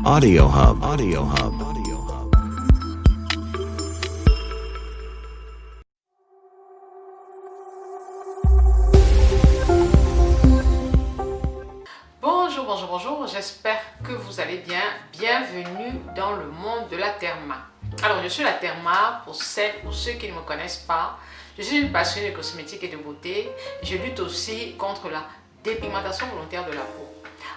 Audio Hub. Audio Hub. Audio Hub. Bonjour, bonjour, bonjour. J'espère que vous allez bien. Bienvenue dans le monde de la Therma. Alors, je suis la Therma, pour celles ou ceux qui ne me connaissent pas. Je suis une passionnée de cosmétiques et de beauté. Je lutte aussi contre la dépigmentation volontaire de la peau.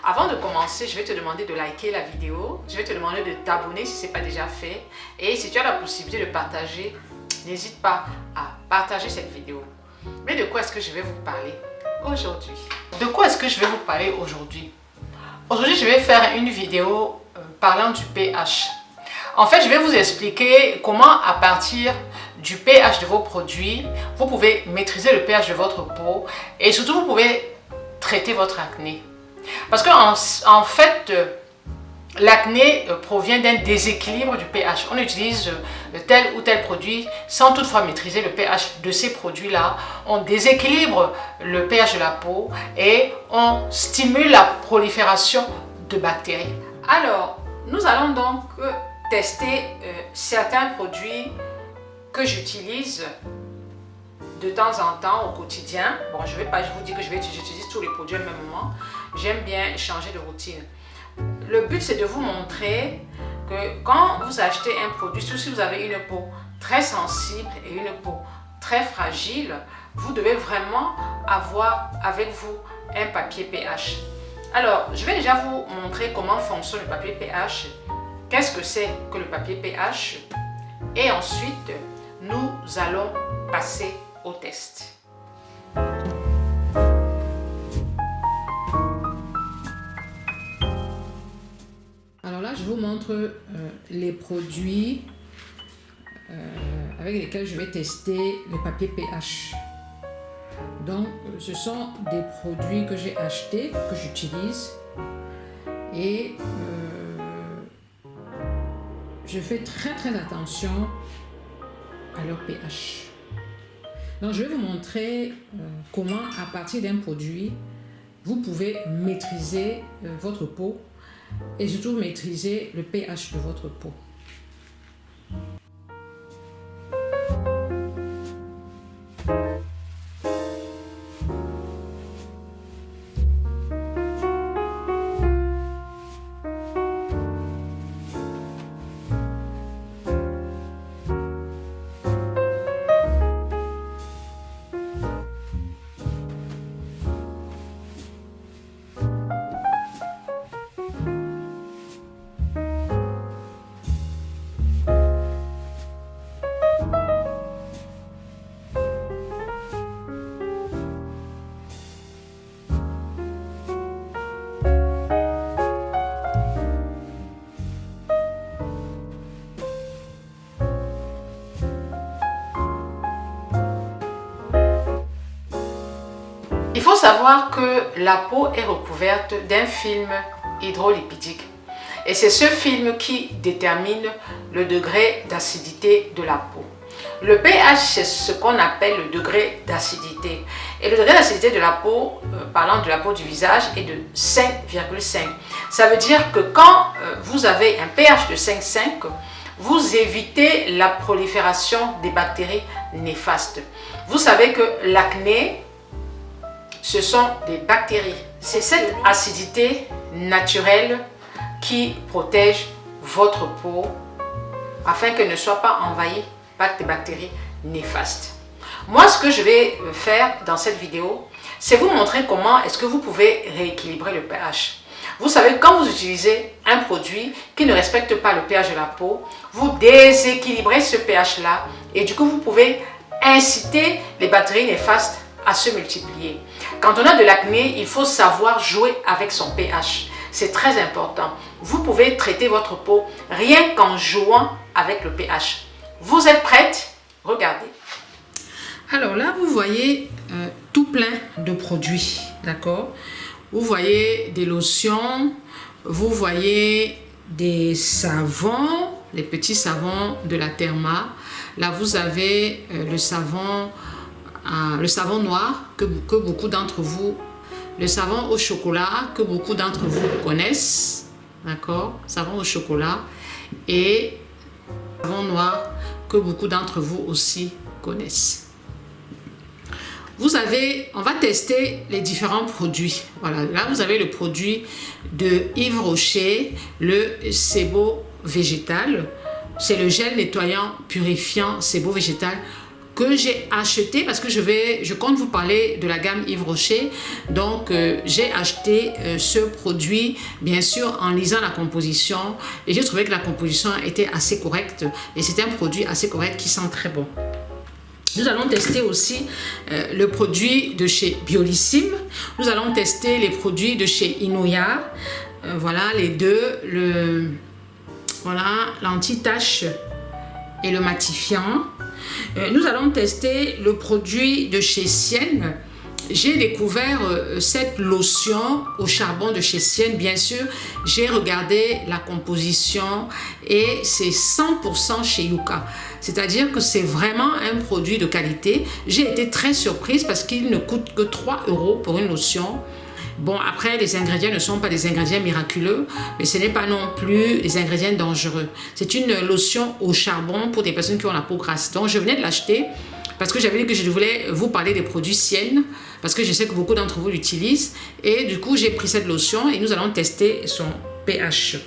Avant de commencer, je vais te demander de liker la vidéo. Je vais te demander de t'abonner si ce n'est pas déjà fait. Et si tu as la possibilité de partager, n'hésite pas à partager cette vidéo. Mais de quoi est-ce que je vais vous parler aujourd'hui? De quoi est-ce que je vais vous parler aujourd'hui? Aujourd'hui, je vais faire une vidéo parlant du pH. En fait, je vais vous expliquer comment, à partir du pH de vos produits, vous pouvez maîtriser le pH de votre peau et surtout, vous pouvez traiter votre acné. Parce qu'en fait, l'acné provient d'un déséquilibre du pH. On utilise tel ou tel produit sans toutefois maîtriser le pH de ces produits-là. On déséquilibre le pH de la peau et on stimule la prolifération de bactéries. Alors, nous allons donc tester certains produits que j'utilise de temps en temps au quotidien. Bon, je ne vais pas vous dire que j'utilise tous les produits au même moment. J'aime bien changer de routine. Le but, c'est de vous montrer que quand vous achetez un produit, surtout si vous avez une peau très sensible et une peau très fragile, vous devez vraiment avoir avec vous un papier pH. Alors, je vais déjà vous montrer comment fonctionne le papier pH, qu'est-ce que c'est que le papier pH, et ensuite, nous allons passer au test. Alors là, je vous montre les produits avec lesquels je vais tester le papier pH. Donc, ce sont des produits que j'ai achetés, que j'utilise. Et je fais très attention à leur pH. Donc, je vais vous montrer comment, à partir d'un produit, vous pouvez maîtriser votre peau et surtout maîtriser le pH de votre peau. Il faut savoir que la peau est recouverte d'un film hydrolipidique et c'est ce film qui détermine le degré d'acidité de la peau. Le pH, c'est ce qu'on appelle le degré d'acidité. Et le degré d'acidité de la peau, parlant de la peau du visage, est de 5,5. Ça veut dire que quand vous avez un pH de 5,5, vous évitez la prolifération des bactéries néfastes. Vous savez que l'acné, ce sont des bactéries. C'est cette acidité naturelle qui protège votre peau afin qu'elle ne soit pas envahie par des bactéries néfastes. Moi, ce que je vais faire dans cette vidéo, c'est vous montrer comment est-ce que vous pouvez rééquilibrer le pH. Vous savez, quand vous utilisez un produit qui ne respecte pas le pH de la peau, vous déséquilibrez ce pH-là et du coup, vous pouvez inciter les bactéries néfastes à se multiplier. Quand on a de l'acné, il faut savoir jouer avec son pH. C'est très important. Vous pouvez traiter votre peau rien qu'en jouant avec le pH. Vous êtes prête? Regardez. Alors là, vous voyez tout plein de produits, d'accord? Vous voyez des lotions, vous voyez des savons, les petits savons de la Therma. Là, vous avez le savon noir que beaucoup d'entre vous, le savon au chocolat que beaucoup d'entre vous connaissent. d'accord? Savon au chocolat et savon noir que beaucoup d'entre vous aussi connaissent. On va tester les différents produits. Voilà, là vous avez le produit de Yves Rocher, le Sebo végétal. C'est le gel nettoyant purifiant Sebo végétal que j'ai acheté parce que je compte vous parler de la gamme Yves Rocher. Donc j'ai acheté ce produit bien sûr en lisant la composition et j'ai trouvé que la composition était assez correcte et c'est un produit assez correct qui sent très bon. Nous allons tester aussi le produit de chez Biolissime. Nous allons tester les produits de chez Inouya. Voilà les deux, voilà l'anti-tache et le matifiant. Nous allons tester le produit de chez Sienne. J'ai découvert cette lotion au charbon de chez Sienne. Bien sûr, j'ai regardé la composition et c'est 100% chez Yuka. C'est-à-dire que c'est vraiment un produit de qualité. J'ai été très surprise parce qu'il ne coûte que 3 € pour une lotion. Bon, après, les ingrédients ne sont pas des ingrédients miraculeux, mais ce n'est pas non plus des ingrédients dangereux. C'est une lotion au charbon pour des personnes qui ont la peau grasse. Donc, je venais de l'acheter parce que j'avais dit que je voulais vous parler des produits Sienne, parce que je sais que beaucoup d'entre vous l'utilisent. Et du coup, j'ai pris cette lotion et nous allons tester son pH.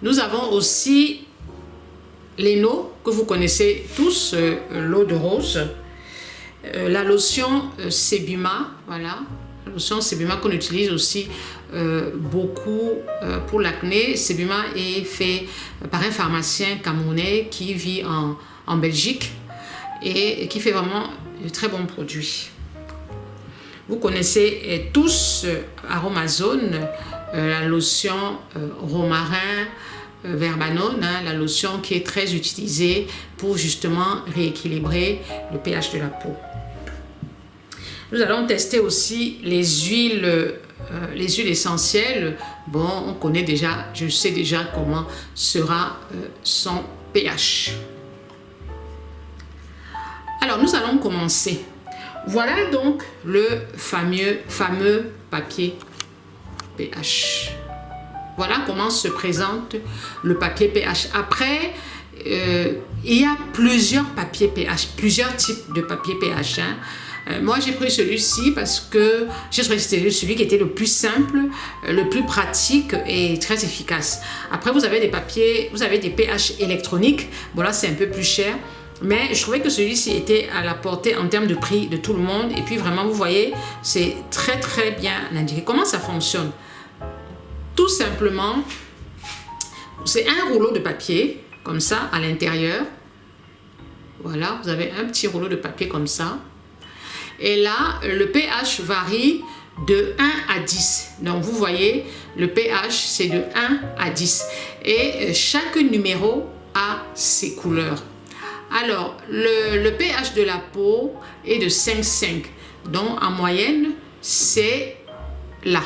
Nous avons aussi l'Eno, que vous connaissez tous, l'eau de rose. La lotion Sebuma, voilà. La lotion Sebuma qu'on utilise aussi beaucoup pour l'acné. Sebuma est fait par un pharmacien camerounais qui vit en Belgique et qui fait vraiment de très bons produits. Vous connaissez tous Aromazone, la lotion romarin, verbanone, hein, la lotion qui est très utilisée pour justement rééquilibrer le pH de la peau. Nous allons tester aussi les huiles essentielles. Bon, on connaît déjà, je sais déjà comment sera son pH. Alors, nous allons commencer. Voilà donc le fameux papier pH. Voilà comment se présente le papier pH. Après, il y a plusieurs papiers pH, plusieurs types de papier pH. Moi, j'ai pris celui-ci parce que j'ai trouvé que c'était celui qui était le plus simple, le plus pratique et très efficace. Après, vous avez des papiers, vous avez des pH électroniques. Bon, là, c'est un peu plus cher. Mais je trouvais que celui-ci était à la portée en termes de prix de tout le monde. Et puis, vraiment, vous voyez, c'est très, très bien indiqué. Comment ça fonctionne? Tout simplement, c'est un rouleau de papier, comme ça, à l'intérieur. Voilà, vous avez un petit rouleau de papier comme ça. Et là, le pH varie de 1 à 10. Donc, vous voyez, le pH, c'est de 1 à 10. Et chaque numéro a ses couleurs. Alors, le pH de la peau est de 5,5. Donc, en moyenne, c'est là.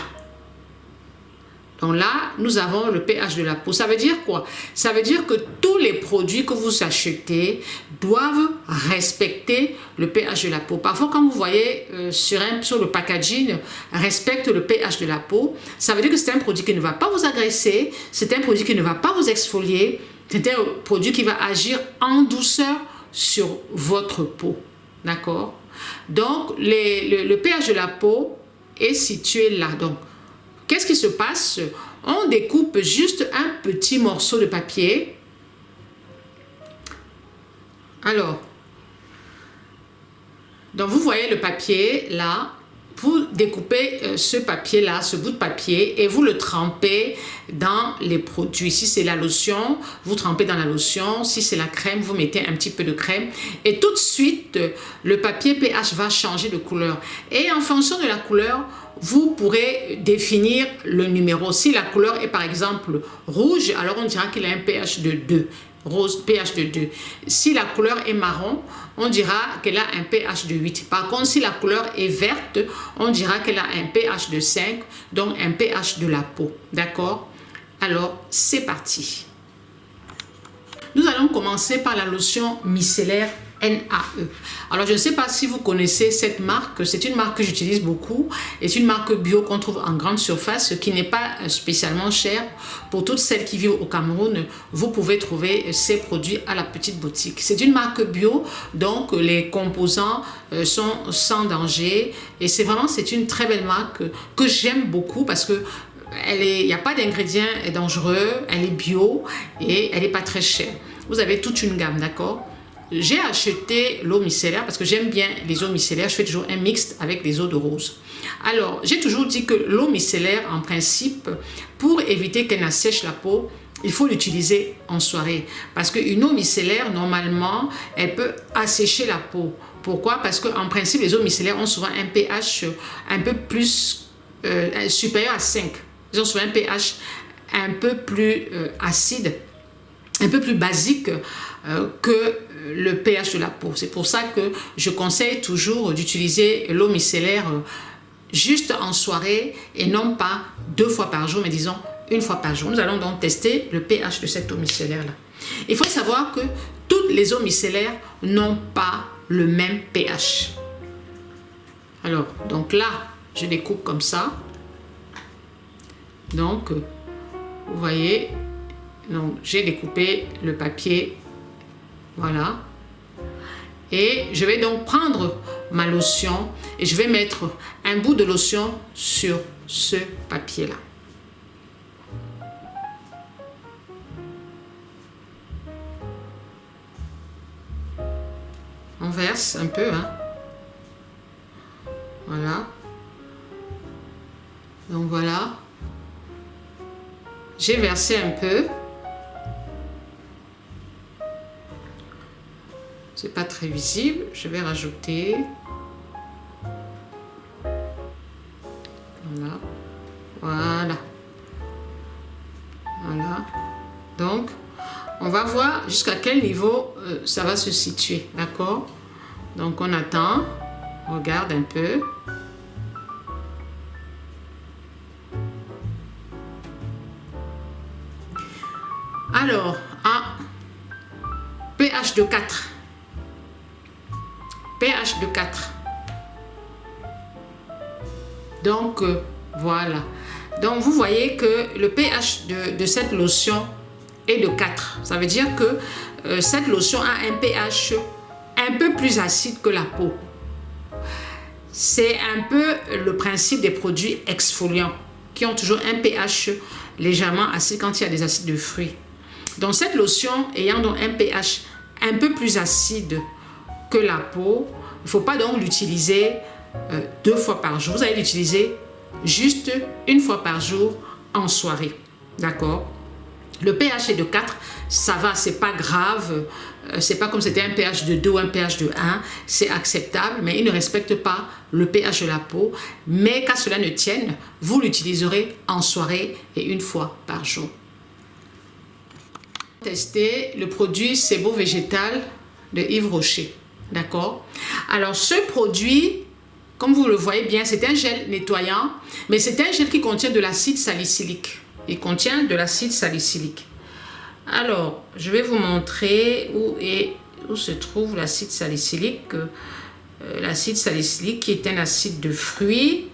Donc là, nous avons le pH de la peau. Ça veut dire quoi? Ça veut dire que tous les produits que vous achetez doivent respecter le pH de la peau. Parfois, quand vous voyez sur le packaging, respecte le pH de la peau, ça veut dire que c'est un produit qui ne va pas vous agresser, c'est un produit qui ne va pas vous exfolier, c'est un produit qui va agir en douceur sur votre peau. D'accord? Donc, le pH de la peau est situé là. Donc, qu'est-ce qui se passe? On découpe juste un petit morceau de papier. Alors, donc vous voyez le papier là. Vous découpez ce papier-là, ce bout de papier, et vous le trempez dans les produits. Si c'est la lotion, vous trempez dans la lotion. Si c'est la crème, vous mettez un petit peu de crème. Et tout de suite, le papier pH va changer de couleur. Et en fonction de la couleur, vous pourrez définir le numéro. Si la couleur est par exemple rouge, alors on dira qu'il a un pH de 2. Rose, pH de 2. Si la couleur est marron, on dira qu'elle a un pH de 8. Par contre, si la couleur est verte, on dira qu'elle a un pH de 5, donc un pH de la peau. D'accord? Alors, c'est parti. Nous allons commencer par la lotion micellaire NAE. Alors, je ne sais pas si vous connaissez cette marque. C'est une marque que j'utilise beaucoup. Et c'est une marque bio qu'on trouve en grande surface, qui n'est pas spécialement chère. Pour toutes celles qui vivent au Cameroun, vous pouvez trouver ces produits à la petite boutique. C'est une marque bio, donc les composants sont sans danger. Et c'est une très belle marque que j'aime beaucoup parce que il n'y a pas d'ingrédients dangereux, elle est bio et elle n'est pas très chère. Vous avez toute une gamme, d'accord? J'ai acheté l'eau micellaire parce que j'aime bien les eaux micellaires. Je fais toujours un mixte avec les eaux de rose. Alors, j'ai toujours dit que l'eau micellaire, en principe, pour éviter qu'elle n'assèche la peau, il faut l'utiliser en soirée. Parce qu'une eau micellaire, normalement, elle peut assécher la peau. Pourquoi? Parce qu'en principe, les eaux micellaires ont souvent un pH un peu plus supérieur à 5. Ils ont souvent un pH un peu plus acide, un peu plus basique que le pH de la peau. C'est pour ça que je conseille toujours d'utiliser l'eau micellaire juste en soirée et non pas 2 fois par jour, mais disons 1 fois par jour. Nous allons donc tester le pH de cette eau micellaire-là. Il faut savoir que toutes les eaux micellaires n'ont pas le même pH. Alors, donc là, je découpe comme ça. Donc, vous voyez, j'ai découpé le papier. Voilà. Et je vais donc prendre ma lotion et je vais mettre un bout de lotion sur ce papier-là. On verse un peu, hein. Voilà. Donc voilà. J'ai versé un peu. C'est pas très visible. Je vais rajouter. Voilà. Voilà. Voilà. Donc, on va voir jusqu'à quel niveau ça va se situer. D'accord? Donc, on attend. On regarde un peu. Alors, à pH de 4. pH de 4. Donc, voilà. Donc, vous voyez que le pH de cette lotion est de 4. Ça veut dire que cette lotion a un pH un peu plus acide que la peau. C'est un peu le principe des produits exfoliants qui ont toujours un pH légèrement acide quand il y a des acides de fruits. Donc, cette lotion ayant donc un pH un peu plus acide que la peau, il ne faut pas donc l'utiliser 2 fois par jour. Vous allez l'utiliser juste 1 fois par jour en soirée. D'accord? Le pH est de 4, ça va, c'est pas grave. C'est pas comme c'était un pH de 2 ou un pH de 1. C'est acceptable, mais il ne respecte pas le pH de la peau. Mais qu'à cela ne tienne, vous l'utiliserez en soirée et 1 fois par jour. Tester le produit Sebo Végétal de Yves Rocher. D'accord? Alors, ce produit, comme vous le voyez bien, c'est un gel nettoyant, mais c'est un gel qui contient de l'acide salicylique. Il contient de l'acide salicylique. Alors, je vais vous montrer où se trouve l'acide salicylique. L'acide salicylique qui est un acide de fruits.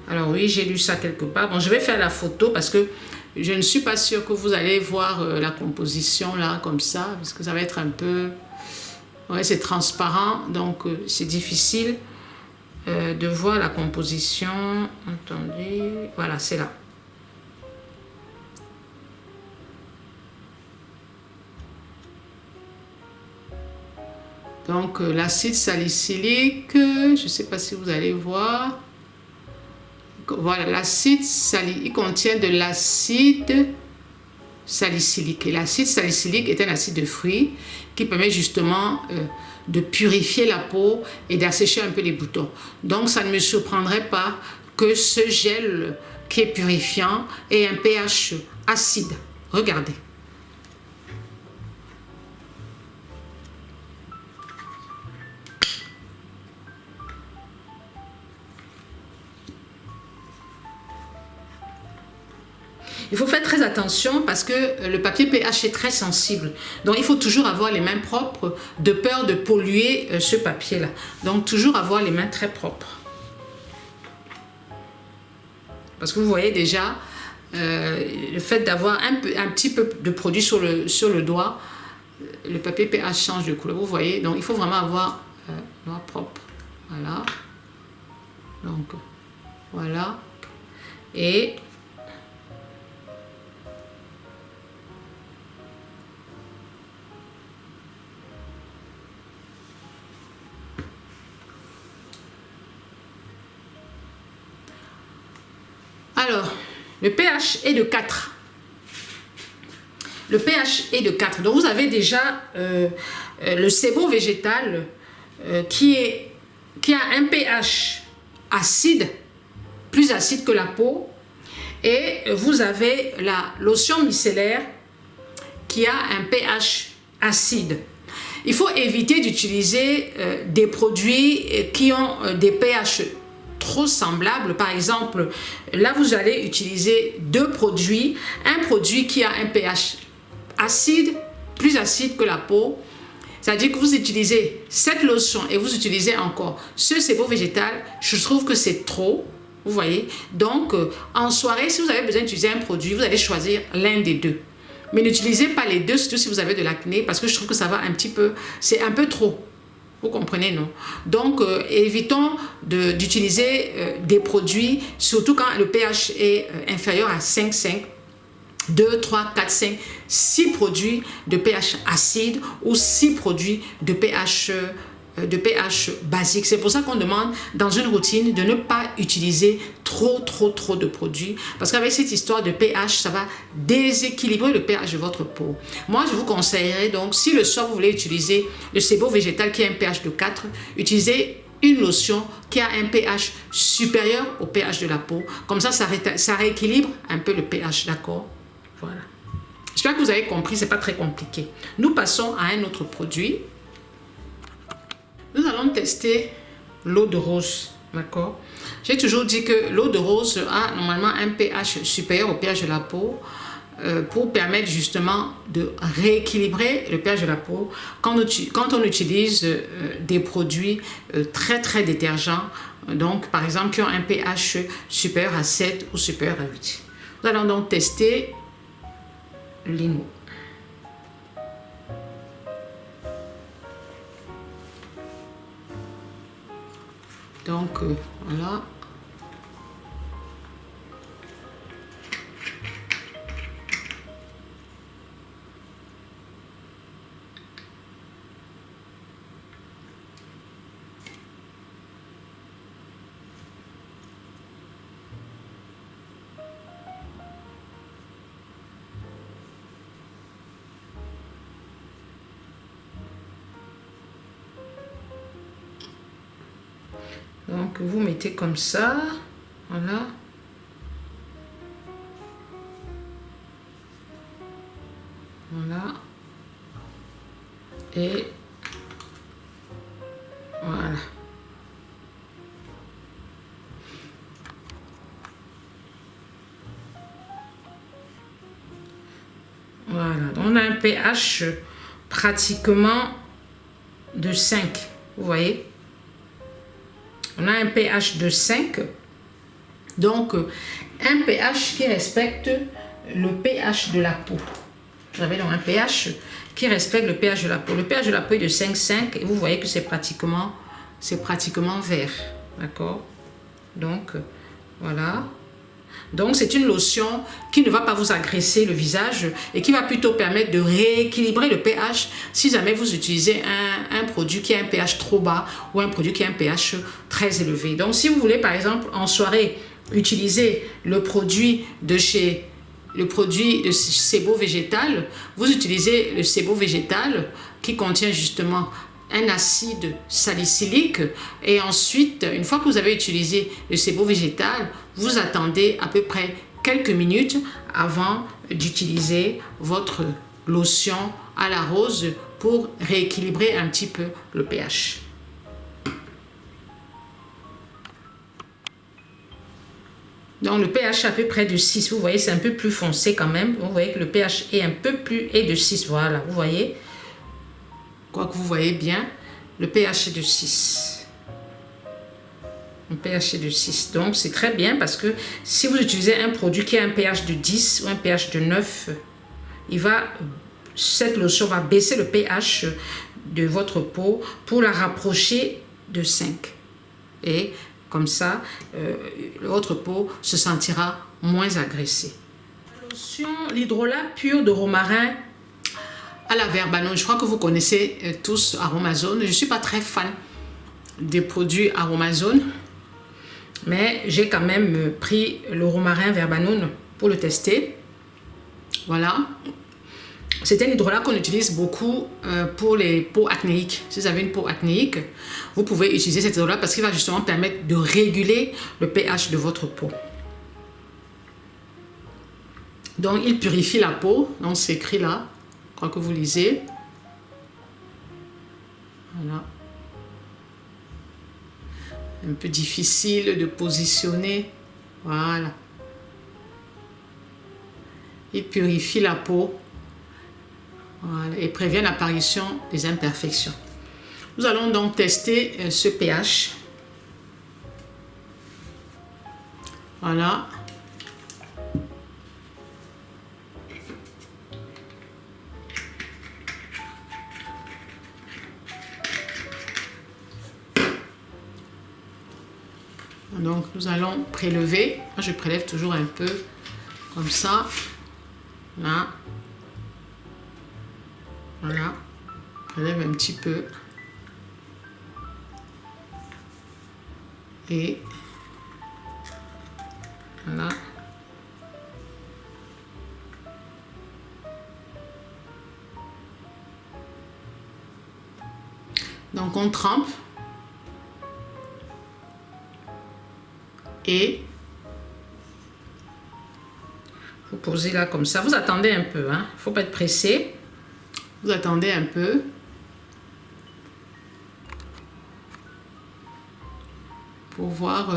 Alors oui, j'ai lu ça quelque part. Bon, je vais faire la photo parce que je ne suis pas sûre que vous allez voir la composition là, comme ça, parce que ça va être un peu... Ouais, c'est transparent, donc c'est difficile de voir la composition. Attendez, voilà, c'est là. Donc l'acide salicylique, je ne sais pas si vous allez voir. Voilà, l'acide salicylique, il contient de l'acide salicylique. Et l'acide salicylique est un acide de fruits qui permet justement de purifier la peau et d'assécher un peu les boutons. Donc ça ne me surprendrait pas que ce gel qui est purifiant ait un pH acide. Regardez. Il faut faire très attention parce que le papier pH est très sensible. Donc, il faut toujours avoir les mains propres de peur de polluer ce papier-là. Donc, toujours avoir les mains très propres. Parce que vous voyez déjà, le fait d'avoir un petit peu de produit sur le doigt, le papier pH change de couleur. Vous voyez, donc il faut vraiment avoir doigt propre. Voilà. Donc, voilà. Et alors, le pH est de 4. Le pH est de 4. Donc, vous avez déjà le sebo végétal qui a un pH acide, plus acide que la peau. Et vous avez la lotion micellaire qui a un pH acide. Il faut éviter d'utiliser des produits qui ont des pH trop semblables. Par exemple, là vous allez utiliser deux produits. Un produit qui a un pH acide, plus acide que la peau. C'est-à-dire que vous utilisez cette lotion et vous utilisez encore ce sebo végétal. Je trouve que c'est trop. Vous voyez, donc en soirée, si vous avez besoin d'utiliser un produit, vous allez choisir l'un des deux. Mais n'utilisez pas les deux, surtout si vous avez de l'acné, parce que je trouve que ça va un petit peu, c'est un peu trop. Vous comprenez, non? Donc, évitons d'utiliser des produits, surtout quand le pH est inférieur à 5,5. 2, 3, 4, 5, 6 produits de pH acide ou 6 produits de pH basique. C'est pour ça qu'on demande dans une routine de ne pas utiliser trop de produits, parce qu'avec cette histoire de pH, ça va déséquilibrer le pH de votre peau. Moi, je vous conseillerais donc, si le soir vous voulez utiliser le sebo végétal qui a un pH de 4, utilisez une lotion qui a un pH supérieur au pH de la peau. Comme ça rééquilibre un peu le pH, d'accord? Voilà. J'espère que vous avez compris, c'est pas très compliqué. Nous passons à un autre produit. Nous allons tester l'eau de rose, d'accord? J'ai toujours dit que l'eau de rose a normalement un pH supérieur au pH de la peau pour permettre justement de rééquilibrer le pH de la peau quand on utilise des produits très détergents, donc par exemple qui ont un pH supérieur à 7 ou supérieur à 8. Nous allons donc tester l'INO. Donc voilà. Donc vous mettez comme ça, voilà. Voilà. Et voilà. Voilà. Donc on a un pH pratiquement de 5. Vous voyez? On a un pH de 5, donc un pH qui respecte le pH de la peau. Vous avez donc un pH qui respecte le pH de la peau. Le pH de la peau est de 5,5 et vous voyez que c'est pratiquement vert, d'accord? Donc voilà. Donc c'est une lotion qui ne va pas vous agresser le visage et qui va plutôt permettre de rééquilibrer le pH si jamais vous utilisez un produit qui a un pH trop bas ou un produit qui a un pH très élevé. Donc si vous voulez par exemple en soirée utiliser le produit de sebo végétal, vous utilisez le sebo végétal qui contient justement un acide salicylique et ensuite, une fois que vous avez utilisé le sebo végétal, vous attendez à peu près quelques minutes avant d'utiliser votre lotion à la rose pour rééquilibrer un petit peu le pH. Donc le pH est à peu près de 6. Vous voyez, c'est un peu plus foncé quand même. Vous voyez que le pH est un peu plus est de 6. Voilà, vous voyez. Quoi que vous voyez bien, le pH est de 6. Le pH est de 6. Donc c'est très bien parce que si vous utilisez un produit qui a un pH de 10 ou un pH de 9, cette lotion va baisser le pH de votre peau pour la rapprocher de 5. Et comme ça, votre peau se sentira moins agressée. La lotion, l'hydrolat pur de romarin à la verbanone. Je crois que vous connaissez tous Aromazone. Je ne suis pas très fan des produits Aromazone, mais j'ai quand même pris le romarin verbanone pour le tester. Voilà. C'est un hydrolat qu'on utilise beaucoup pour les peaux acnéiques. Si vous avez une peau acnéique, vous pouvez utiliser cet hydrolat parce qu'il va justement permettre de réguler le pH de votre peau. Donc, il purifie la peau. Donc, c'est écrit là. Je crois que vous lisez. Voilà. Un peu difficile de positionner. Voilà. Il purifie la peau. Voilà, et prévient l'apparition des imperfections. Nous allons donc tester ce pH. Voilà. Donc nous allons prélever. Moi je prélève toujours un peu comme ça. Là. Voilà, je lève un petit peu. Et voilà. Donc on trempe. Et vous posez là comme ça. Vous attendez un peu, hein. Il ne faut pas être pressé. Vous attendez un peu. Pour voir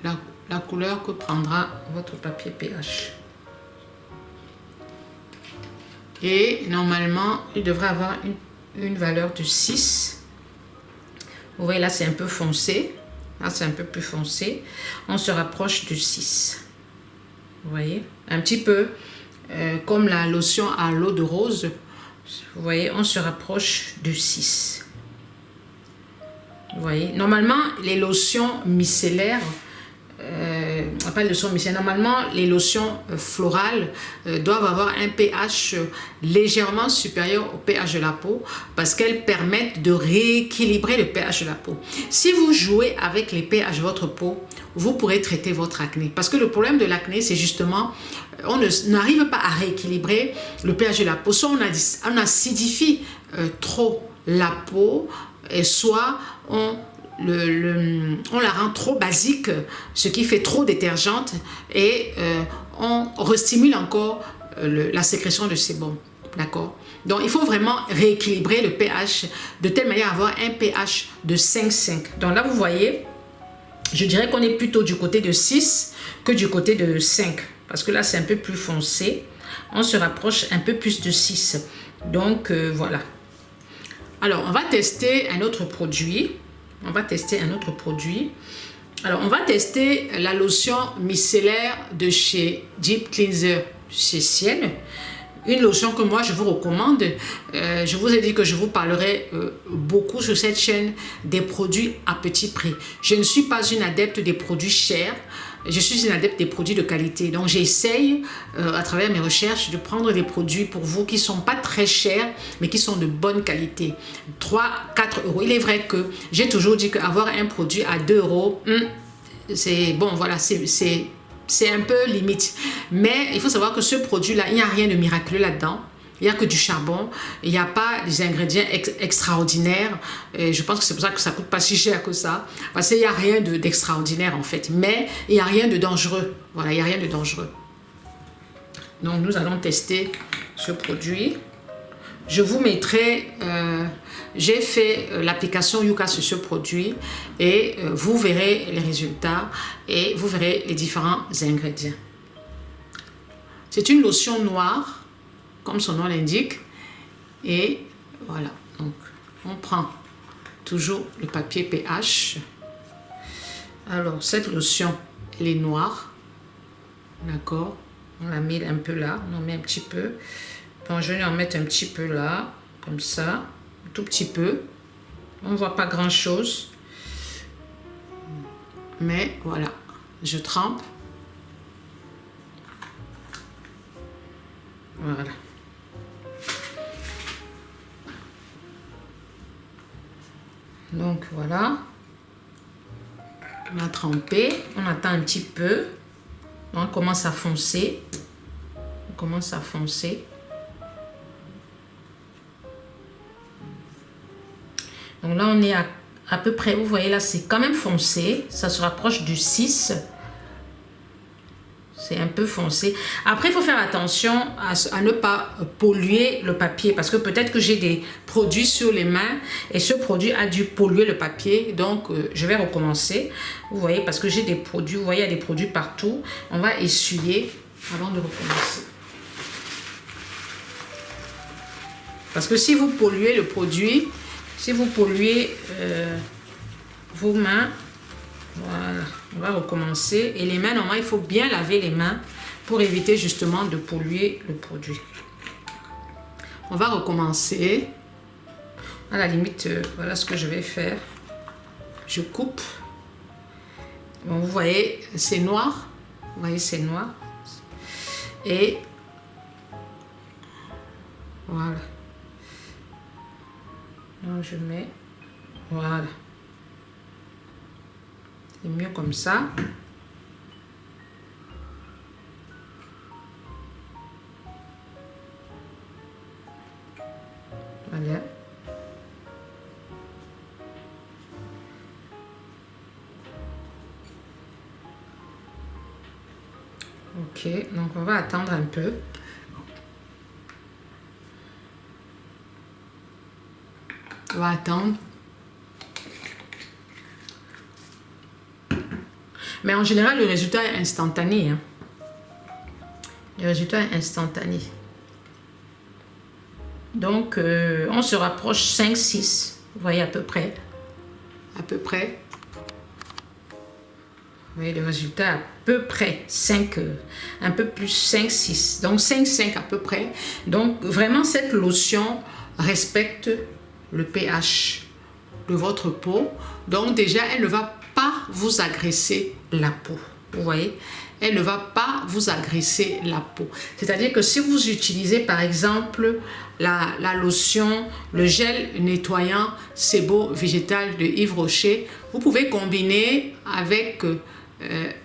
la couleur que prendra votre papier pH. Et normalement, il devrait avoir une valeur de 6. Vous voyez, là, c'est un peu foncé. Là, c'est un peu plus foncé. On se rapproche de 6. Vous voyez? Un petit peu comme la lotion à l'eau de rose. Vous voyez, on se rapproche de 6. Vous voyez, normalement, les lotions micellaires, pas les lotions micellaires, normalement, les lotions florales doivent avoir un pH légèrement supérieur au pH de la peau parce qu'elles permettent de rééquilibrer le pH de la peau. Si vous jouez avec les pH de votre peau, vous pourrez traiter votre acné. Parce que le problème de l'acné, c'est justement, on n'arrive pas à rééquilibrer le pH de la peau. Soit on acidifie trop la peau, et soit on la rend trop basique, ce qui fait trop détergente, et on restimule encore la sécrétion de sébum. D'accord? Donc, il faut vraiment rééquilibrer le pH de telle manière à avoir un pH de 5,5. Donc là, vous voyez, je dirais qu'on est plutôt du côté de 6 que du côté de 5. Parce que là, c'est un peu plus foncé. On se rapproche un peu plus de 6. Donc, voilà. Alors, on va tester un autre produit. Alors, on va tester la lotion micellaire de chez Deep Cleanser, chez Sienne. Une lotion que moi, je vous recommande. Je vous ai dit que je vous parlerai beaucoup sur cette chaîne des produits à petit prix. Je ne suis pas une adepte des produits chers. Je suis une adepte des produits de qualité. Donc, j'essaye, à travers mes recherches, de prendre des produits pour vous qui ne sont pas très chers, mais qui sont de bonne qualité. 3, 4 euros. Il est vrai que j'ai toujours dit qu'avoir un produit à 2 euros, c'est bon, voilà, c'est un peu limite. Mais il faut savoir que ce produit-là, il n'y a rien de miraculeux là-dedans. Il n'y a que du charbon, il n'y a pas des ingrédients extraordinaires. Et je pense que c'est pour ça que ça ne coûte pas si cher que ça. Parce qu'il n'y a rien d'extraordinaire en fait. Mais il n'y a rien de dangereux. Voilà, il n'y a rien de dangereux. Donc nous allons tester ce produit. je vous mettrai, j'ai fait l'application Yuka sur ce produit et vous verrez les résultats et vous verrez les différents ingrédients. C'est une lotion noire, comme son nom l'indique. Et voilà, donc on prend toujours le papier pH. Alors, cette lotion, elle est noire. D'accord? On la met un peu là, on en met un petit peu. Bon, je vais en mettre un petit peu là, comme ça, un tout petit peu. On ne voit pas grand-chose. Mais voilà, je trempe. Voilà. Donc voilà. On a trempé. On attend un petit peu. On commence à foncer. On commence à foncer. Donc là, on est à peu près, vous voyez là, c'est quand même foncé. Ça se rapproche du 6. C'est un peu foncé. Après, il faut faire attention à ne pas polluer le papier parce que peut-être que j'ai des produits sur les mains et ce produit a dû polluer le papier. Donc, je vais recommencer. Vous voyez, parce que j'ai des produits, vous voyez, il y a des produits partout. On va essuyer avant de recommencer. Parce que si vous polluez le produit, si vous polluez vos mains, voilà, on va recommencer. Et les mains, normalement, il faut bien laver les mains pour éviter justement de polluer le produit. On va recommencer. À la limite, voilà ce que je vais faire. Je coupe. Bon, vous voyez, c'est noir. Vous voyez, c'est noir. Et voilà. Donc, je mets... Voilà. C'est mieux comme ça. Voilà. Ok, donc on va attendre un peu. On va attendre. Mais en général, le résultat est instantané. Hein. Le résultat est instantané. Donc, on se rapproche 5-6. Vous voyez à peu près. À peu près. Vous voyez le résultat à peu près 5, un peu plus 5-6. Donc 5-5 à peu près. Donc vraiment cette lotion respecte le pH de votre peau. Donc déjà elle ne va pas vous agresser la peau. Vous voyez, elle ne va pas vous agresser la peau. C'est-à-dire que si vous utilisez par exemple la lotion, le gel nettoyant Sebo végétal de Yves Rocher, vous pouvez combiner avec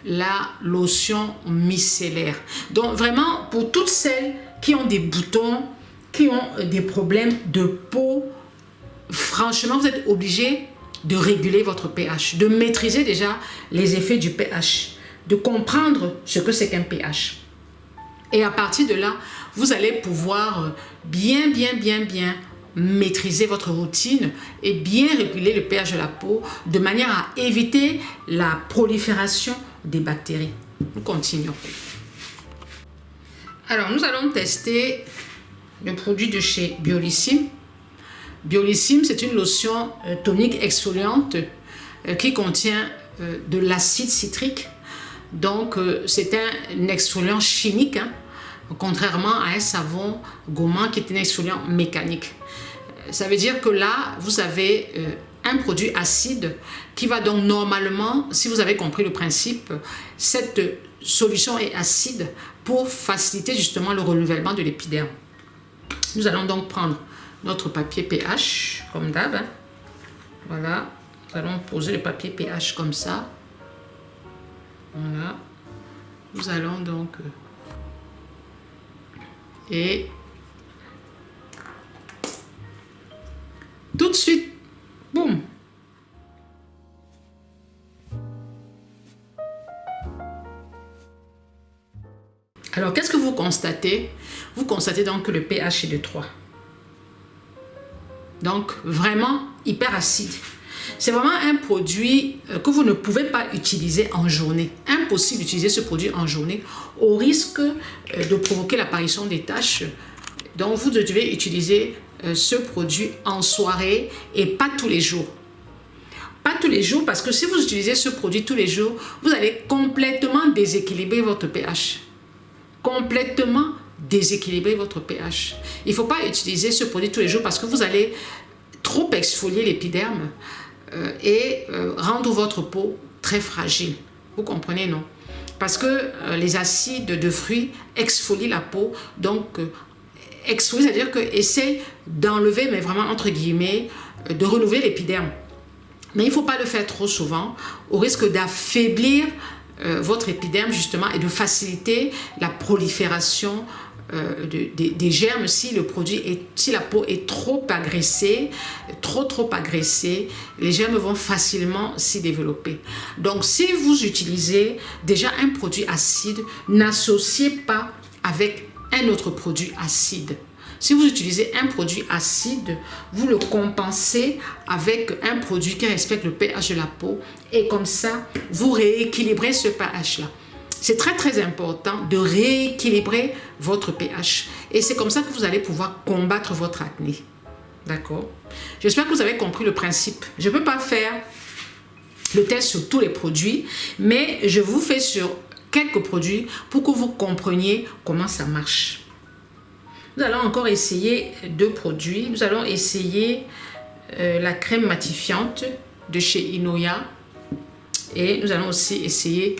la lotion micellaire. Donc vraiment pour toutes celles qui ont des boutons, qui ont des problèmes de peau, franchement vous êtes obligé de réguler votre pH, de maîtriser déjà les effets du pH, de comprendre ce que c'est qu'un pH. Et à partir de là, vous allez pouvoir bien maîtriser votre routine et bien réguler le pH de la peau de manière à éviter la prolifération des bactéries. Nous continuons. Alors, nous allons tester le produit de chez Biolissime. Biolissime, c'est une lotion tonique exfoliante qui contient de l'acide citrique. Donc, c'est un exfoliant chimique, hein, contrairement à un savon gommant qui est un exfoliant mécanique. Ça veut dire que là, vous avez un produit acide qui va donc normalement, si vous avez compris le principe, cette solution est acide pour faciliter justement le renouvellement de l'épiderme. Nous allons donc prendre notre papier pH, comme d'hab. Hein. Voilà, nous allons poser le papier pH comme ça. Voilà, nous allons donc et tout de suite, boum. Alors, qu'est-ce que vous constatez? Vous constatez donc que le pH est de 3. Donc, vraiment hyper acide. C'est vraiment un produit que vous ne pouvez pas utiliser en journée. Impossible d'utiliser ce produit en journée au risque de provoquer l'apparition des taches. Donc, vous devez utiliser ce produit en soirée et pas tous les jours. Pas tous les jours parce que si vous utilisez ce produit tous les jours, vous allez complètement déséquilibrer votre pH. Complètement déséquilibrer votre pH. Il ne faut pas utiliser ce produit tous les jours parce que vous allez trop exfolier l'épiderme et rendre votre peau très fragile. Vous comprenez, non? Parce que les acides de fruits exfolient la peau. Donc, exfolier, c'est-à-dire que essaie d'enlever, mais vraiment entre guillemets, de renouveler l'épiderme. Mais il ne faut pas le faire trop souvent, au risque d'affaiblir votre épiderme justement et de faciliter la prolifération des germes si la peau est trop agressée, trop agressée, les germes vont facilement s'y développer. Donc si vous utilisez déjà un produit acide, n'associez pas avec un autre produit acide. Si vous utilisez un produit acide, vous le compensez avec un produit qui respecte le pH de la peau et comme ça, vous rééquilibrez ce pH-là. C'est très important de rééquilibrer votre pH et c'est comme ça que vous allez pouvoir combattre votre acné. D'accord? J'espère que vous avez compris le principe. Je ne peux pas faire le test sur tous les produits, mais je vous fais sur quelques produits pour que vous compreniez comment ça marche. Nous allons encore essayer 2 produits. Nous allons essayer la crème matifiante de chez Inoya et nous allons aussi essayer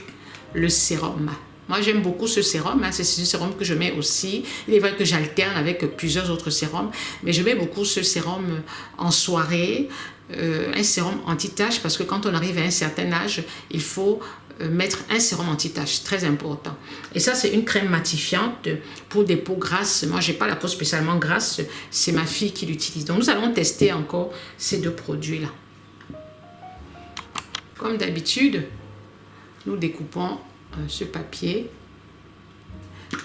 le sérum. Moi, j'aime beaucoup ce sérum. C'est ce sérum que je mets aussi. Il est vrai que j'alterne avec plusieurs autres sérums, mais je mets beaucoup ce sérum en soirée. Un sérum anti-tache parce que quand on arrive à un certain âge, il faut mettre un sérum anti-tache, très important. Et ça, c'est une crème matifiante pour des peaux grasses. Moi, j'ai pas la peau spécialement grasse, c'est ma fille qui l'utilise. Donc, nous allons tester encore ces 2 produits-là. Comme d'habitude, nous découpons ce papier.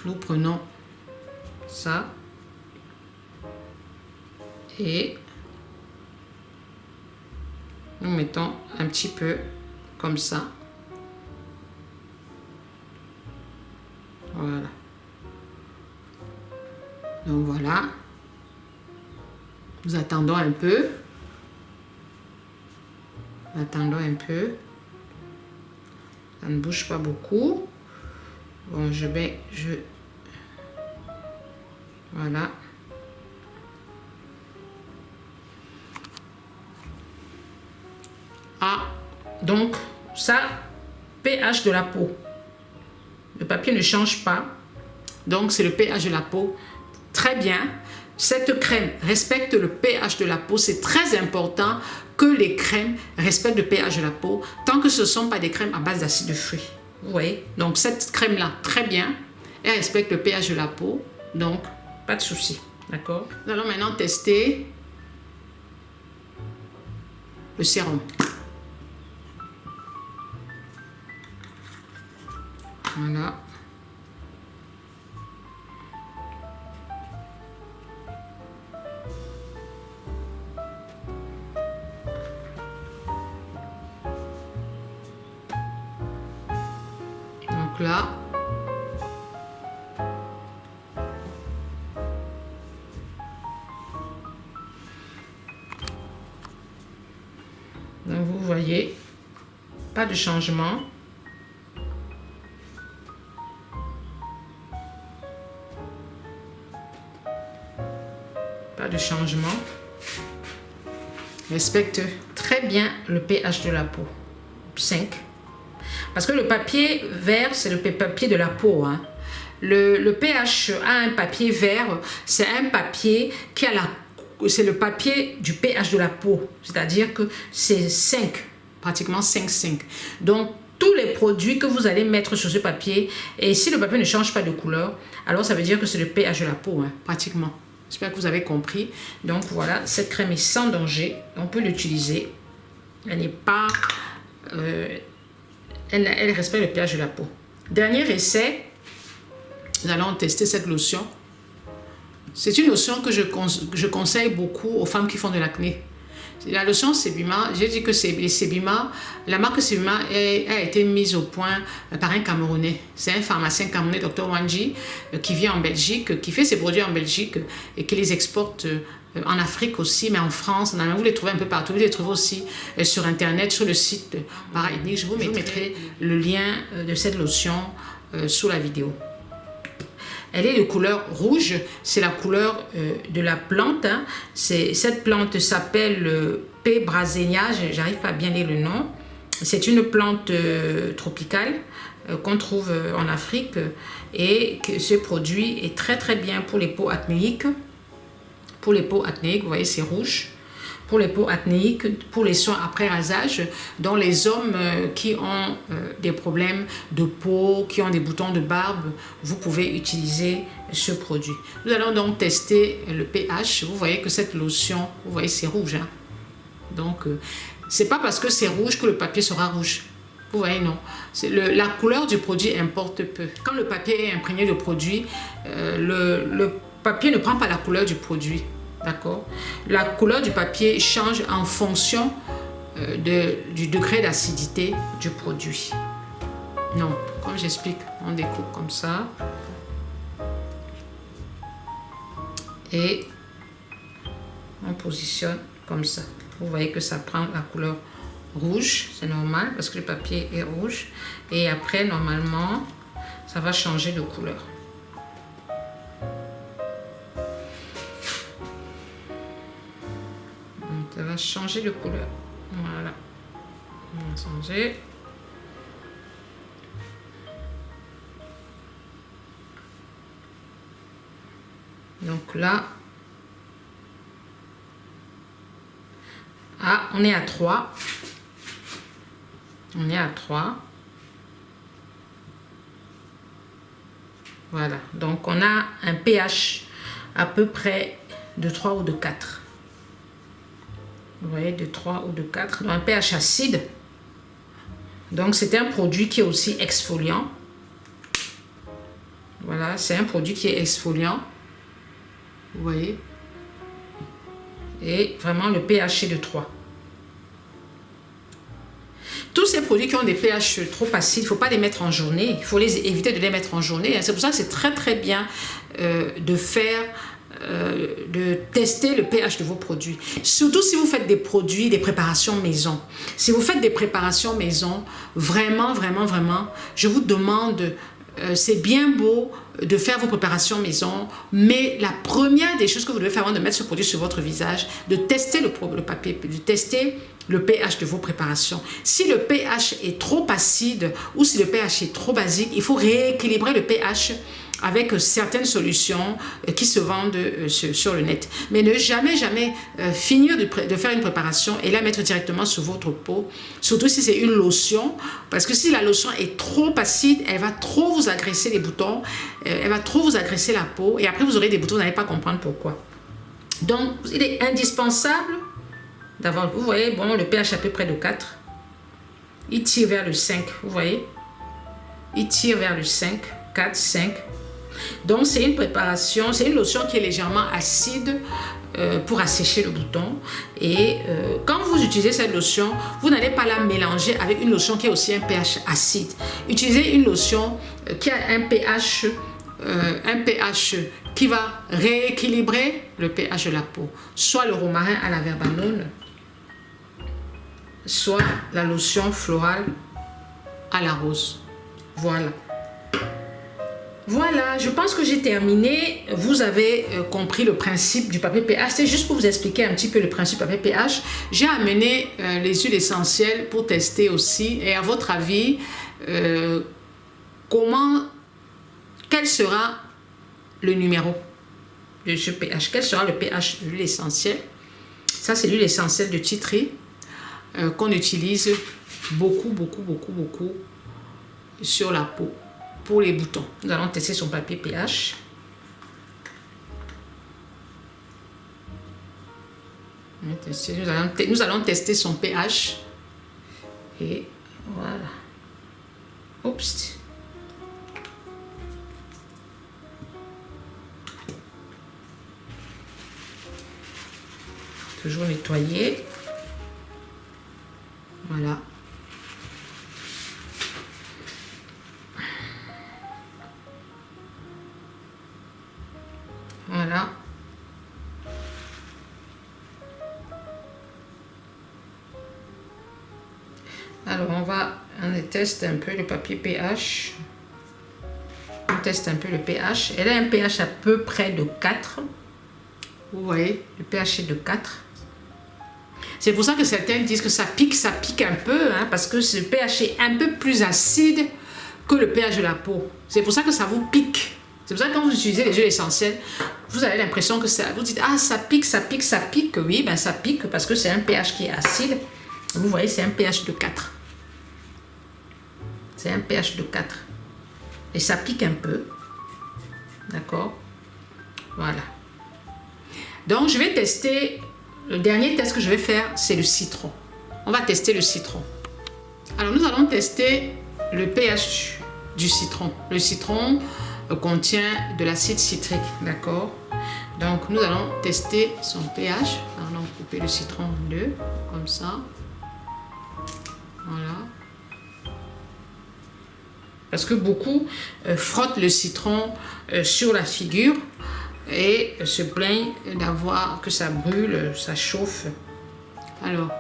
Nous prenons ça et nous mettons un petit peu comme ça. Voilà. Donc voilà. Nous attendons un peu. Attendons un peu. Ça ne bouge pas beaucoup. Bon, voilà. Ah, donc ça, pH de la peau. Le papier ne change pas. Donc, c'est le pH de la peau. Très bien. Cette crème respecte le pH de la peau. C'est très important que les crèmes respectent le pH de la peau tant que ce ne sont pas des crèmes à base d'acide de fruits. Vous voyez? Donc, cette crème-là, très bien. Elle respecte le pH de la peau. Donc, pas de souci. D'accord? Nous allons maintenant tester le sérum. Voilà. Donc là, donc vous voyez, pas de changement. Pas de changement. Respecte très bien le pH de la peau. 5. Parce que le papier vert, c'est le papier de la peau. Hein. Le pH à un papier vert, c'est un papier qui a c'est le papier du pH de la peau. C'est-à-dire que c'est 5, pratiquement 5,5. Donc, tous les produits que vous allez mettre sur ce papier, et si le papier ne change pas de couleur, alors ça veut dire que c'est le pH de la peau, hein, pratiquement. J'espère que vous avez compris. Donc voilà, cette crème est sans danger. On peut l'utiliser. Elle n'est pas... elle respecte le pH de la peau. Dernier essai. Nous allons tester cette lotion. C'est une lotion que je conseille beaucoup aux femmes qui font de l'acné. La lotion Sebima, j'ai dit que Sebima, la marque Sebima a été mise au point par un Camerounais. C'est un pharmacien camerounais, Dr Wanji, qui vit en Belgique, qui fait ses produits en Belgique et qui les exporte en Afrique aussi, mais en France, en Allemagne. Vous les trouvez un peu partout. Vous les trouvez aussi sur Internet, sur le site Paraethnique. Je vous mettrai le lien de cette lotion sous la vidéo. Elle est de couleur rouge, c'est la couleur de la plante. Hein. Cette plante s'appelle P. brasenia, j'arrive pas à bien lire le nom. C'est une plante tropicale qu'on trouve en Afrique et que ce produit est très très bien pour les peaux acnéiques. Pour les peaux acnéiques, vous voyez, c'est rouge. Pour les peaux acnéiques, pour les soins après rasage, dont les hommes qui ont des problèmes de peau, qui ont des boutons de barbe, vous pouvez utiliser ce produit. Nous allons donc tester le pH. Vous voyez que cette lotion, vous voyez, c'est rouge. Hein? Donc, c'est pas parce que c'est rouge que le papier sera rouge. Vous voyez, non. La couleur du produit importe peu. Quand le papier est imprégné de produit, le papier ne prend pas la couleur du produit. D'accord? La couleur du papier change en fonction du degré d'acidité du produit. Non, comme j'explique, on découpe comme ça. Et on positionne comme ça. Vous voyez que ça prend la couleur rouge, c'est normal parce que le papier est rouge. Et après, normalement, ça va changer de couleur. Ça va changer de couleur. Voilà. On va changer. Donc là, on est à 3. On est à 3. Voilà. Donc on a un pH à peu près de 3 ou de 4. Vous voyez, de 3 ou de 4, donc un pH acide. Donc c'est un produit qui est aussi exfoliant. Voilà, c'est un produit qui est exfoliant. Vous voyez. Et vraiment le pH est de 3. Tous ces produits qui ont des pH trop acides, il ne faut pas les mettre en journée. Il faut éviter de les mettre en journée. C'est pour ça que c'est très très bien de tester le pH de vos produits. Surtout si vous faites des produits, des préparations maison. Si vous faites des préparations maison, vraiment, je vous demande, c'est bien beau de faire vos préparations maison, mais la première des choses que vous devez faire avant de mettre ce produit sur votre visage, de tester le papier, de tester le pH de vos préparations. Si le pH est trop acide ou si le pH est trop basique, il faut rééquilibrer le pH avec certaines solutions qui se vendent sur le net. Mais ne jamais finir de faire une préparation et la mettre directement sur votre peau, surtout si c'est une lotion, parce que si la lotion est trop acide, elle va trop vous agresser les boutons, elle va trop vous agresser la peau, et après vous aurez des boutons, vous n'allez pas comprendre pourquoi. Donc, il est indispensable d'avoir, vous voyez, bon, le pH à peu près de 4, il tire vers le 5, vous voyez, il tire vers le 5, 4, 5. Donc c'est une préparation, c'est une lotion qui est légèrement acide pour assécher le bouton. Et quand vous utilisez cette lotion, vous n'allez pas la mélanger avec une lotion qui a aussi un pH acide. Utilisez une lotion qui a un pH qui va rééquilibrer le pH de la peau. Soit le romarin à la verbanone, soit la lotion florale à la rose. Voilà. Voilà, je pense que j'ai terminé. Vous avez compris le principe du papier pH. C'est juste pour vous expliquer un petit peu le principe du papier pH. J'ai amené les huiles essentielles pour tester aussi. Et à votre avis, quel sera le numéro de ce pH? Quel sera le pH de l'huile essentielle? Ça, c'est l'huile essentielle de tea tree qu'on utilise beaucoup sur la peau. Pour les boutons, nous allons tester son papier pH. Nous allons tester son pH. Et voilà. Oups. toujours nettoyer. Voilà. Voilà. Alors, on teste un peu le papier pH. On teste un peu le pH. Elle a un pH à peu près de 4. Vous voyez, le pH est de 4. C'est pour ça que certains disent que ça pique un peu, hein, parce que ce pH est un peu plus acide que le pH de la peau. C'est pour ça que ça vous pique. C'est pour ça que quand vous utilisez les huiles essentielles, vous avez l'impression que ça... Vous dites, ah, ça pique, ça pique, ça pique. Oui, ben ça pique parce que c'est un pH qui est acide. Vous voyez, c'est un pH de 4. C'est un pH de 4. Et ça pique un peu. D'accord? Voilà. Donc, je vais tester... Le dernier test que je vais faire, c'est le citron. On va tester le citron. Alors, nous allons tester le pH du citron. Le citron contient de l'acide citrique, d'accord? Donc, nous allons tester son pH. Allons couper le citron en deux, comme ça. Voilà. Parce que beaucoup frottent le citron sur la figure et se plaignent d'avoir que ça brûle, ça chauffe. Alors,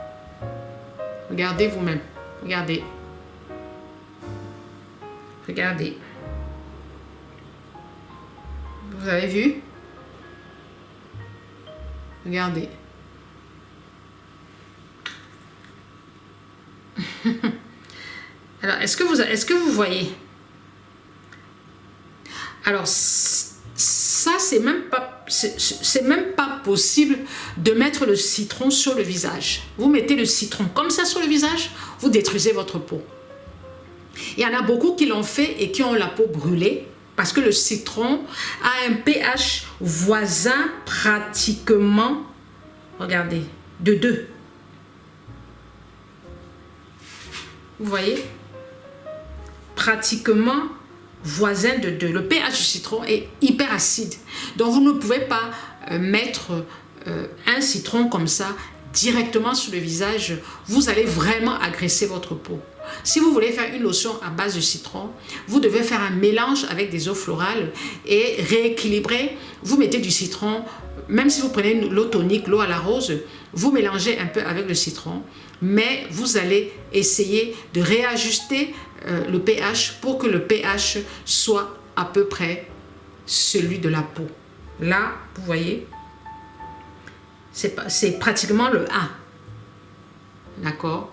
regardez vous-même. Regardez. Regardez. Vous avez vu? Regardez. Alors, est-ce que vous voyez? Alors, ça, c'est même pas possible de mettre le citron sur le visage. Vous mettez le citron comme ça sur le visage, vous détruisez votre peau. Il y en a beaucoup qui l'ont fait et qui ont la peau brûlée parce que le citron a un pH voisin pratiquement, regardez, de 2. Vous voyez? Pratiquement voisin de 2. Le pH du citron est hyper acide. Donc, vous ne pouvez pas mettre un citron comme ça directement sur le visage. Vous allez vraiment agresser votre peau. Si vous voulez faire une lotion à base de citron, vous devez faire un mélange avec des eaux florales et rééquilibrer. Vous mettez du citron, même si vous prenez l'eau tonique, l'eau à la rose, vous mélangez un peu avec le citron, mais vous allez essayer de réajuster le pH pour que le pH soit à peu près celui de la peau. Là, vous voyez, c'est pratiquement le 1. D'accord?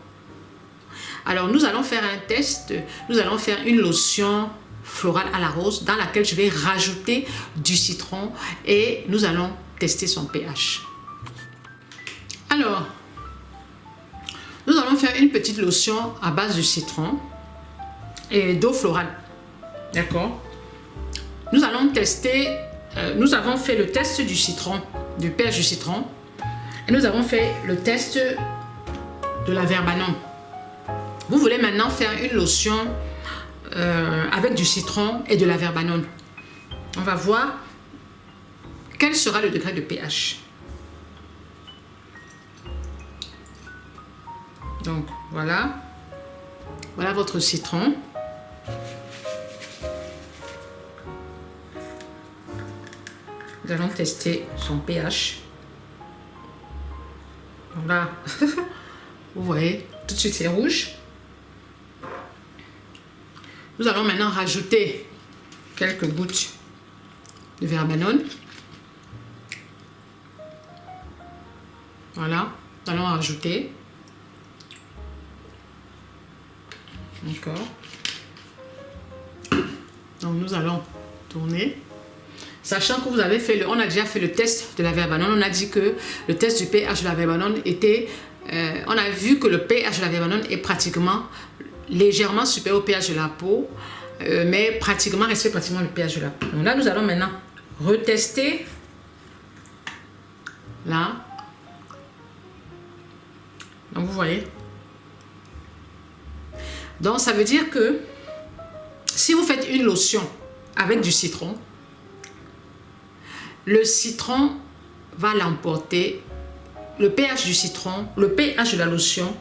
Alors, nous allons faire un test. Nous allons faire une lotion florale à la rose dans laquelle je vais rajouter du citron et nous allons tester son pH. Alors, nous allons faire une petite lotion à base de citron et d'eau florale. D'accord? Nous allons tester, nous avons fait le test du citron, du pH du citron, et nous avons fait le test de la verbanome. Vous voulez maintenant faire une lotion avec du citron et de la verbanome. On va voir quel sera le degré de pH. Donc, voilà. Voilà votre citron. Nous allons tester son pH. Voilà. Vous voyez, tout de suite c'est rouge. Nous allons maintenant rajouter quelques gouttes de verbanome. Voilà, nous allons rajouter. D'accord. Donc nous allons tourner. Sachant que vous avez fait on a déjà fait le test de la verbanome, on a dit que le test du pH de la verbanome était, on a vu que le pH de la verbanome est pratiquement légèrement supérieur au pH de la peau, mais pratiquement respecte pratiquement le pH de la peau. Donc là, nous allons maintenant retester. Là. Donc vous voyez. Donc ça veut dire que si vous faites une lotion avec du citron, le citron va l'emporter le pH du citron, le pH de la lotion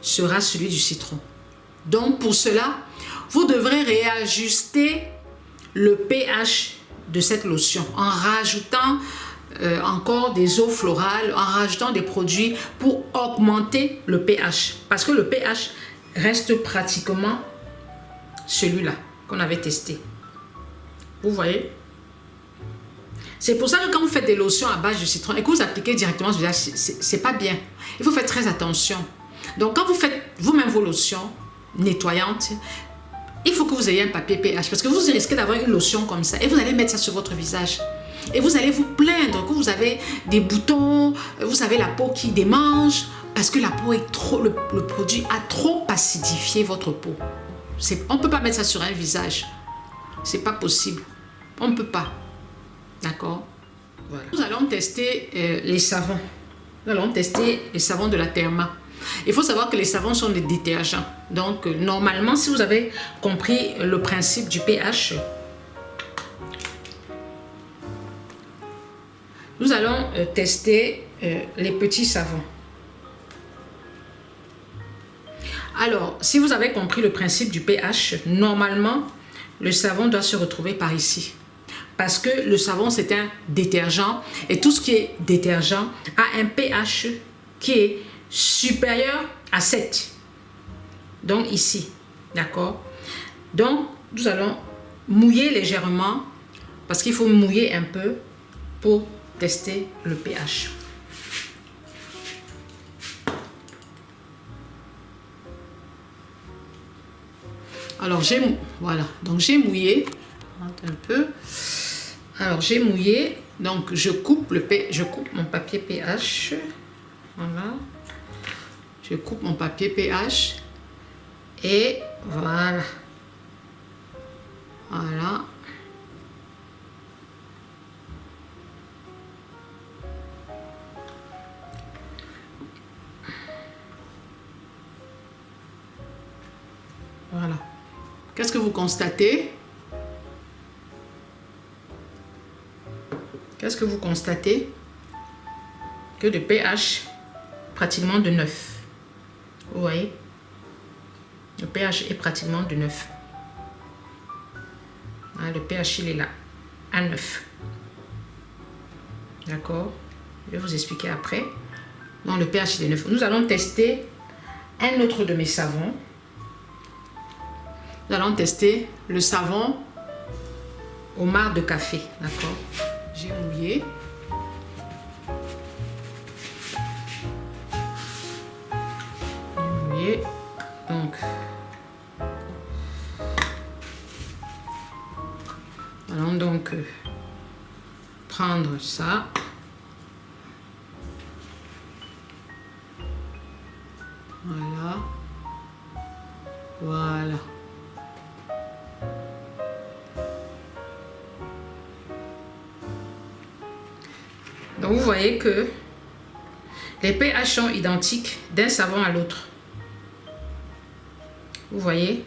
sera celui du citron. Donc pour cela, vous devrez réajuster le pH de cette lotion en rajoutant encore des eaux florales, en rajoutant des produits pour augmenter le pH. Parce que le pH reste pratiquement celui-là qu'on avait testé. Vous voyez? C'est pour ça que quand vous faites des lotions à base de citron et que vous appliquez directement sur le visage, c'est pas bien. Il faut faire très attention. Donc quand vous faites vous-même vos lotions nettoyantes, il faut que vous ayez un papier pH parce que vous risquez d'avoir une lotion comme ça et vous allez mettre ça sur votre visage. Et vous allez vous plaindre que vous avez des boutons, vous avez la peau qui démange parce que la peau est trop, le produit a trop acidifié votre peau. On ne peut pas mettre ça sur un visage. C'est pas possible. On ne peut pas. D'accord? Voilà. Nous allons tester les savons. Nous allons tester les savons de la Therma. Il faut savoir que les savons sont des détergents. Donc, normalement, si vous avez compris le principe du pH, nous allons tester les petits savons. Alors, si vous avez compris le principe du pH, normalement, le savon doit se retrouver par ici. Parce que le savon, c'est un détergent. Et tout ce qui est détergent a un pH qui est supérieur à 7. Donc ici, d'accord? Donc, nous allons mouiller légèrement, parce qu'il faut mouiller un peu pour tester le pH. Alors, voilà, donc j'ai mouillé un peu. Alors, j'ai mouillé, donc je coupe mon papier pH. Voilà. Je coupe mon papier pH et voilà. Voilà. Voilà. Qu'est-ce que vous constatez? Qu'est-ce que vous constatez? Que le pH pratiquement de 9. Vous voyez? Le pH est pratiquement de 9. Ah, le pH, il est là, à 9. D'accord? Je vais vous expliquer après. Donc, le pH, il est 9. Nous allons tester un autre de mes savons. Nous allons tester le savon au marc de café. D'accord? J'ai mouillé. Donc, allons donc prendre ça. Voilà. Voilà. Donc, vous voyez que les pH sont identiques d'un savon à l'autre. Vous voyez,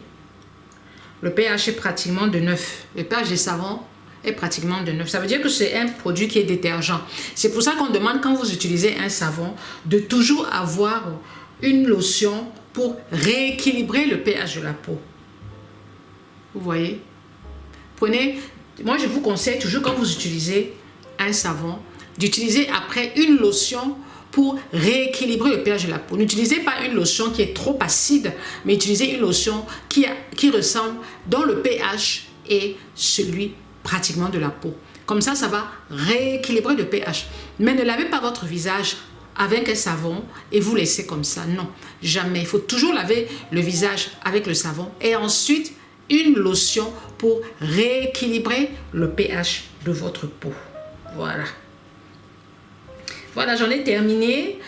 le pH est pratiquement de 9. Le pH des savons est pratiquement de 9. Ça veut dire que c'est un produit qui est détergent. C'est pour ça qu'on demande quand vous utilisez un savon de toujours avoir une lotion pour rééquilibrer le pH de la peau. Vous voyez? Moi je vous conseille toujours quand vous utilisez un savon, d'utiliser après une lotion pour rééquilibrer le pH de la peau. N'utilisez pas une lotion qui est trop acide, mais utilisez une lotion qui ressemble, dont le pH est celui pratiquement de la peau. Comme ça, ça va rééquilibrer le pH. Mais ne lavez pas votre visage avec un savon et vous laissez comme ça. Non, jamais. Il faut toujours laver le visage avec le savon et ensuite une lotion pour rééquilibrer le pH de votre peau. Voilà. Voilà, j'en ai terminé.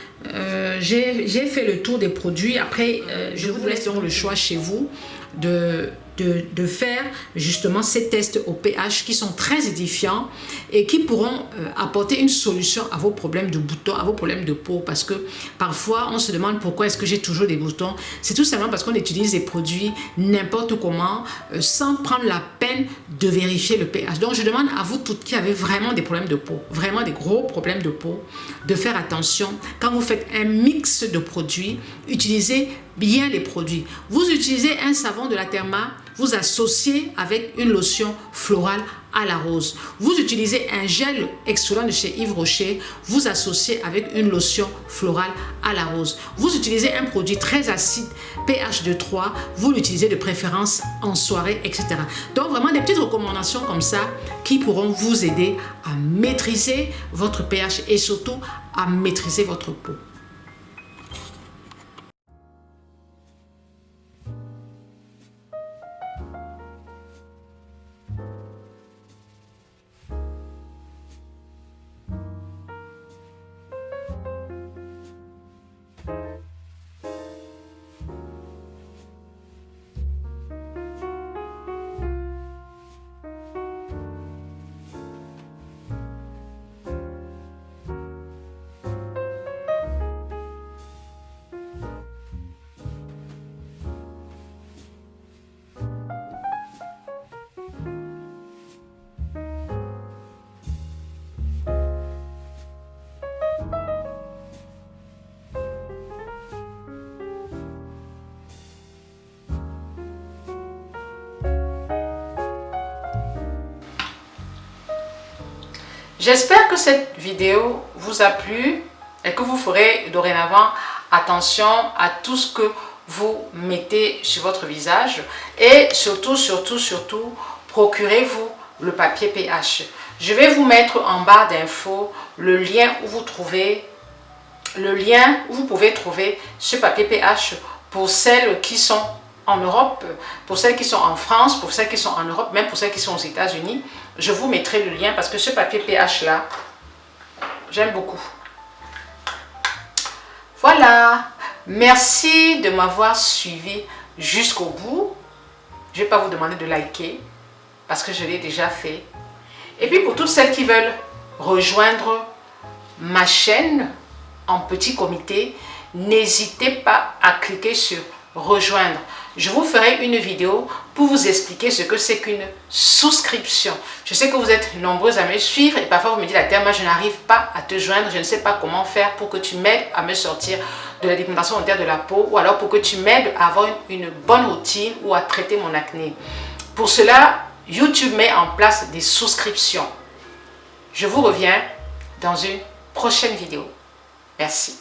j'ai fait le tour des produits. Après, je vous laisse donc le choix chez vous de faire justement ces tests au pH qui sont très édifiants et qui pourront apporter une solution à vos problèmes de boutons, à vos problèmes de peau, parce que parfois on se demande pourquoi est-ce que j'ai toujours des boutons. C'est tout simplement parce qu'on utilise des produits n'importe comment sans prendre la peine de vérifier le pH. Donc je demande à vous toutes qui avez vraiment des problèmes de peau, vraiment des gros problèmes de peau, de faire attention quand vous faites un mix de produits. Utilisez bien les produits. Vous utilisez un savon de la Therma, vous associez avec une lotion florale à la rose. Vous utilisez un gel exfoliant de chez Yves Rocher, vous associez avec une lotion florale à la rose. Vous utilisez un produit très acide, pH de 3, vous l'utilisez de préférence en soirée, etc. Donc vraiment des petites recommandations comme ça qui pourront vous aider à maîtriser votre pH et surtout à maîtriser votre peau. J'espère que cette vidéo vous a plu et que vous ferez dorénavant attention à tout ce que vous mettez sur votre visage et surtout, procurez-vous le papier pH. Je vais vous mettre en barre d'infos le lien où vous pouvez trouver ce papier pH pour celles qui sont en Europe, pour celles qui sont en France, pour celles qui sont en Europe, même pour celles qui sont aux États-Unis. Je vous mettrai le lien parce que ce papier pH là, j'aime beaucoup. Voilà, merci de m'avoir suivi jusqu'au bout. Je ne vais pas vous demander de liker parce que je l'ai déjà fait. Et puis pour toutes celles qui veulent rejoindre ma chaîne en petit comité, n'hésitez pas à cliquer sur rejoindre. Je vous ferai une vidéo pour vous expliquer ce que c'est qu'une souscription. Je sais que vous êtes nombreux à me suivre et parfois vous me dites la Therma, je n'arrive pas à te joindre, je ne sais pas comment faire pour que tu m'aides à me sortir de la dépigmentation volontaire de la peau ou alors pour que tu m'aides à avoir une bonne routine ou à traiter mon acné. Pour cela, YouTube met en place des souscriptions. Je vous reviens dans une prochaine vidéo. Merci.